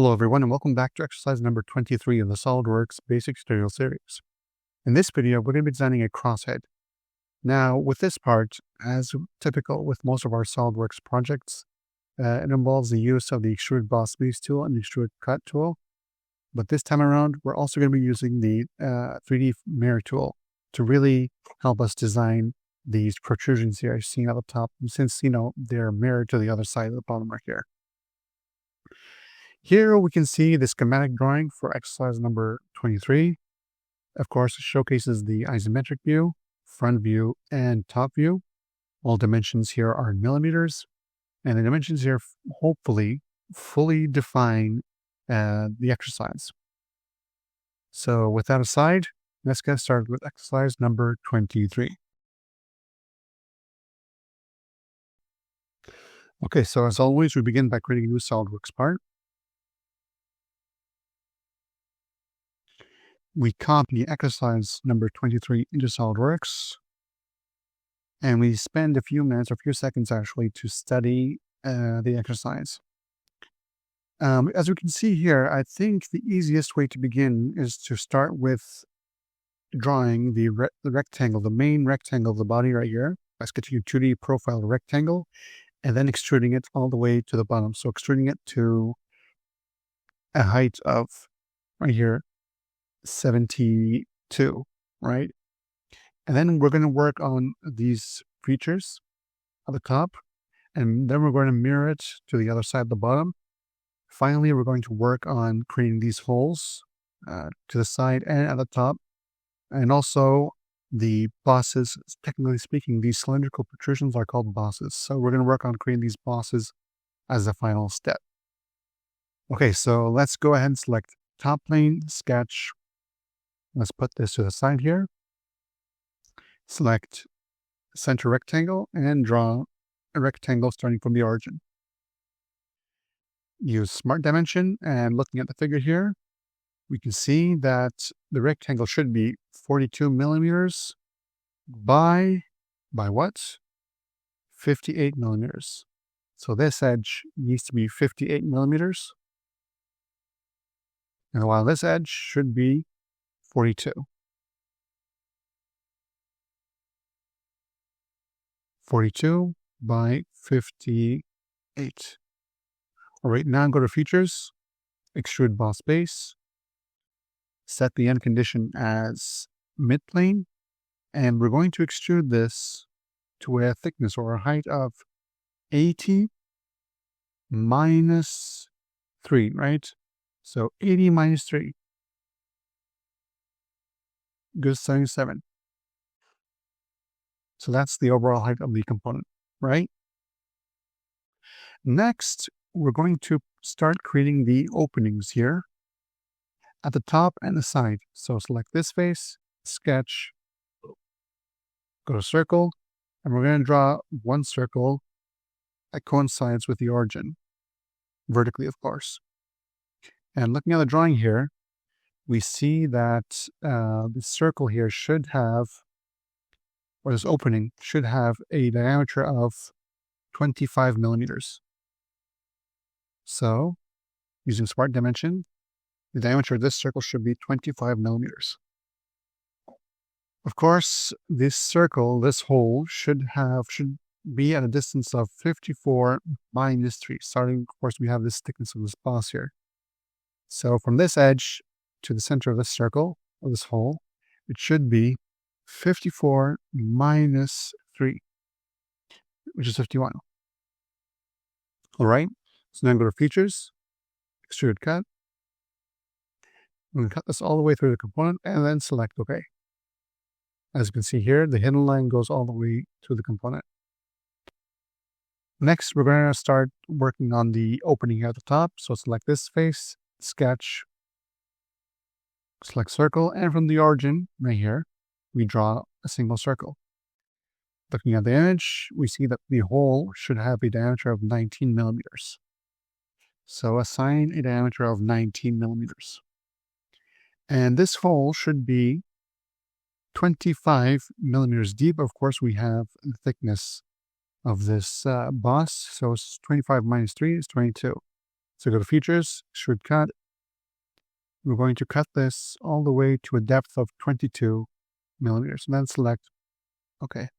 Hello everyone and welcome back to exercise number 23 of the SolidWorks Basic Tutorial Series. In this video, we're going to be designing a crosshead. Now, with this part, as typical with most of our SolidWorks projects, it involves the use of the Extrude Boss Base tool and the Extrude Cut tool. But this time around, we're also going to be using the 3D Mirror tool to really help us design these protrusions here seen at the top, since, they're mirrored to the other side of the polymer here. Here we can see the schematic drawing for exercise number 23. Of course, it showcases the isometric view, front view, and top view. All dimensions here are in millimeters, and the dimensions here hopefully fully define the exercise. So with that aside, let's get started with exercise number 23. Okay, so as always, we begin by creating a new SolidWorks part. We copy exercise number 23 into SolidWorks, and we spend a few minutes or a few seconds actually to study the exercise. As we can see here, I think the easiest way to begin is to start with drawing the rectangle, the main rectangle of the body right here. By sketching a 2D profile rectangle and then extruding it all the way to the bottom. So extruding it to a height of, right here, 72, right? And then we're going to work on these features at the top, and then we're going to mirror it to the other side of the bottom. Finally, we're going to work on creating these holes to the side and at the top, and also the bosses. Technically speaking, these cylindrical protrusions are called bosses. So we're going to work on creating these bosses as the final step. Okay, so let's go ahead and select top plane, sketch. Let's put this to the side here. Select center rectangle and draw a rectangle starting from the origin. Use Smart Dimension, and looking at the figure here, we can see that the rectangle should be 42 millimeters by what? 58 millimeters. So this edge needs to be 58 millimeters. And while this edge should be 42. 42 by 58. All right, now go to Features, Extrude Boss Base, set the end condition as midplane, and we're going to extrude this to a thickness or a height of 80 minus 3, right? So 80 minus 3. Gives 77. So that's the overall height of the component, right? Next, we're going to start creating the openings here at the top and the side. So select this face, sketch, go to circle, and we're going to draw one circle that coincides with the origin, vertically, of course. And looking at the drawing here, we see that the circle here should have, or this opening should have a diameter of 25 millimeters. So, using Smart Dimension, the diameter of this circle should be 25 millimeters. Of course, this circle, this hole, should be at a distance of 54 minus 3. Starting, of course, we have this thickness of this boss here. So from this edge to the center of this circle, or this hole, it should be 54 minus 3, which is 51. All right, so now go to Features, Extrude Cut. I'm going to cut this all the way through the component and then select OK. As you can see here, the hidden line goes all the way through the component. Next, we're going to start working on the opening here at the top. So select this face, sketch, select circle, and from the origin right here, we draw a single circle. Looking at the image, we see that the hole should have a diameter of 19 millimeters. So assign a diameter of 19 millimeters. And this hole should be 25 millimeters deep. Of course, we have the thickness of this boss. So it's 25 minus 3 is 22. So go to features, extrude cut. We're going to cut this all the way to a depth of 22 millimeters, and then select OK.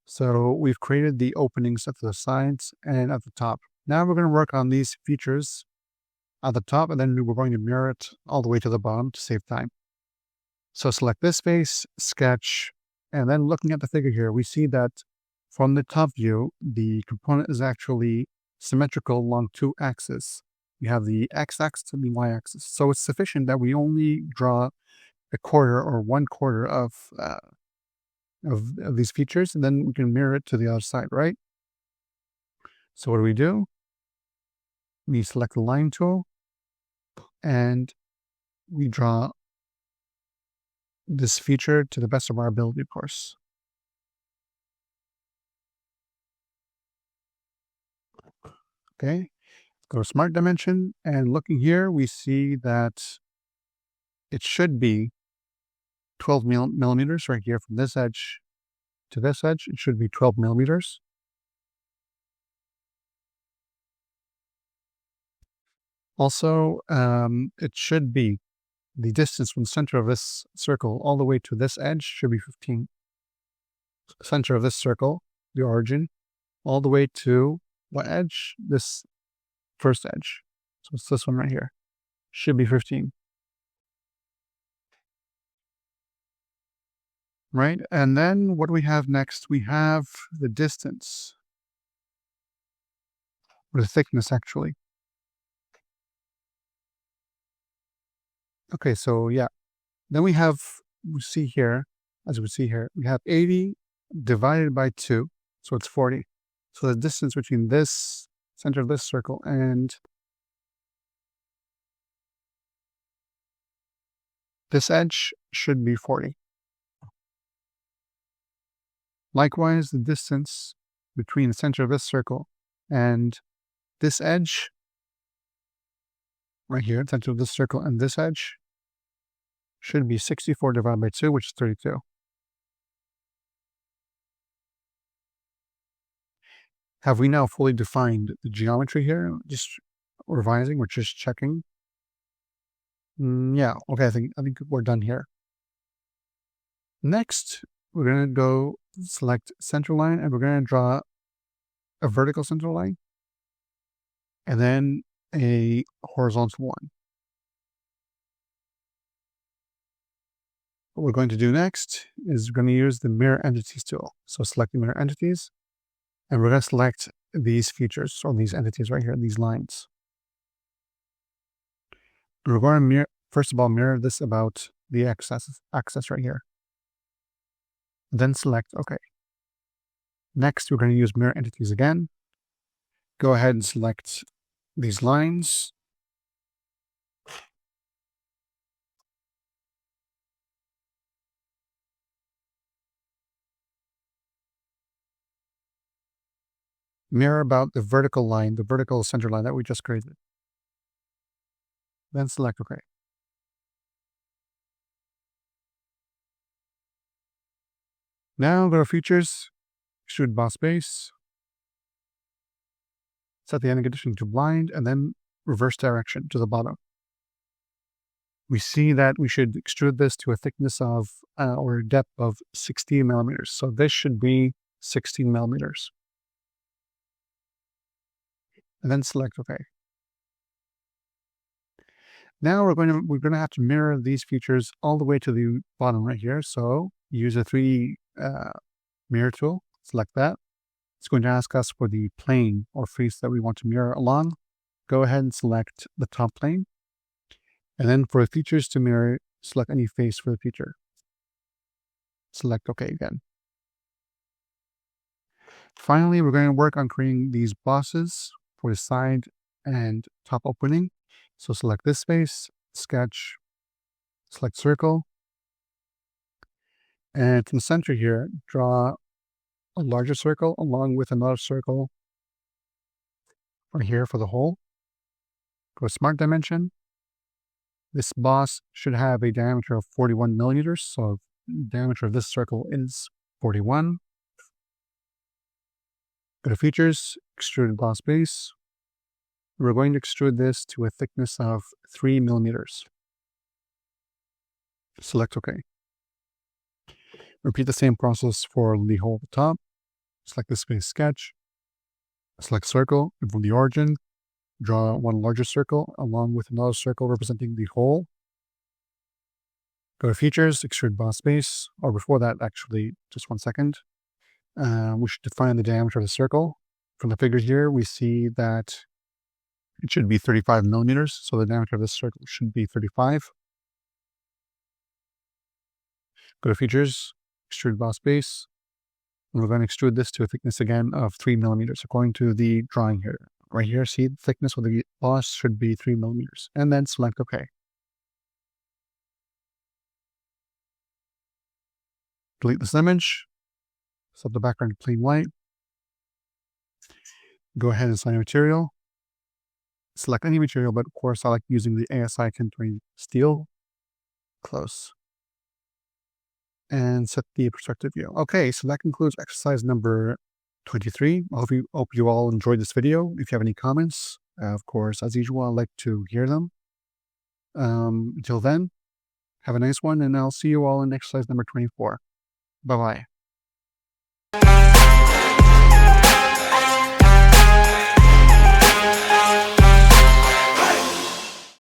So we've created the openings at the sides and at the top. Now we're going to work on these features at the top, and then we're going to mirror it all the way to the bottom to save time. So select this face, sketch, and then looking at the figure here, we see that from the top view, the component is actually symmetrical along two axes. We have the x-axis and the y-axis. So it's sufficient that we only draw a quarter or 1/4 of these features, and then we can mirror it to the other side, right? So what do? We select the line tool, and we draw this feature to the best of our ability, of course. Okay, go to Smart Dimension, and looking here, we see that it should be 12 millimeters right here from this edge to this edge. It should be 12 millimeters. Also, it should be the distance from the center of this circle all the way to this edge should be 15. Center of this circle, the origin, all the way to what edge? This first edge. So it's this one right here. Should be 15. Right? And then what do we have next? We have the distance, or the thickness, actually. Okay, so yeah. Then we see here, as we see here, we have 80 divided by 2, so it's 40. So the distance between this center of this circle and this edge should be 40. Likewise, the distance between the center of this circle and this edge, right here, the center of this circle and this edge, should be 64 divided by 2, which is 32. Have we now fully defined the geometry here? Just revising, we're just checking. Yeah, okay, I think we're done here. Next, we're going to go select center line, and we're going to draw a vertical center line, and then a horizontal one. What we're going to do next is we're going to use the Mirror Entities tool. So select the Mirror Entities, and we're going to select these features, or these entities right here, these lines. We're going to first of all mirror this about the axis right here. Then select OK. Next, we're going to use Mirror Entities again. Go ahead and select these lines. Mirror about the vertical line, the vertical center line that we just created. Then select OK. Now go to Features, Extrude Boss Base, set the ending condition to blind, and then reverse direction to the bottom. We see that we should extrude this to a thickness of, or depth of 16 millimeters. So this should be 16 millimeters. And then select OK. Now we're going to have to mirror these features all the way to the bottom right here. So use a 3D mirror tool. Select that. It's going to ask us for the plane or face that we want to mirror along. Go ahead and select the top plane. And then for features to mirror, select any face for the feature. Select OK again. Finally, we're going to work on creating these bosses for the side and top opening. So select this face, sketch, select circle, and from the center here, draw a larger circle along with another circle right here for the hole. Go to Smart Dimension. This boss should have a diameter of 41 millimeters, so the diameter of this circle is 41. Go to Features, Extrude Boss Base, We're going to extrude this to a thickness of 3 millimeters. Select OK. Repeat the same process for the hole at the top. Select this base sketch. Select circle, and from the origin, draw one larger circle along with another circle representing the hole. Go to Features, Extrude Boss Base, or before that, actually, just 1 second. We should define the diameter of the circle. From the figure here, we see that it should be 35 millimeters, so the diameter of this circle should be 35. Go to Features, Extrude Boss Base, and we're going to extrude this to a thickness again of 3 millimeters, according to the drawing here. Right here, see the thickness of the boss should be 3 millimeters, and then select OK. Delete this image, set the background to plain white. Go ahead and assign material. Select any material, but of course I like using the ASI 1020 steel. Close. And set the perspective view. Okay, so that concludes exercise number 23. I hope you all enjoyed this video. If you have any comments, of course, as usual, I'd like to hear them. Until then, have a nice one, and I'll see you all in exercise number 24. Bye-bye.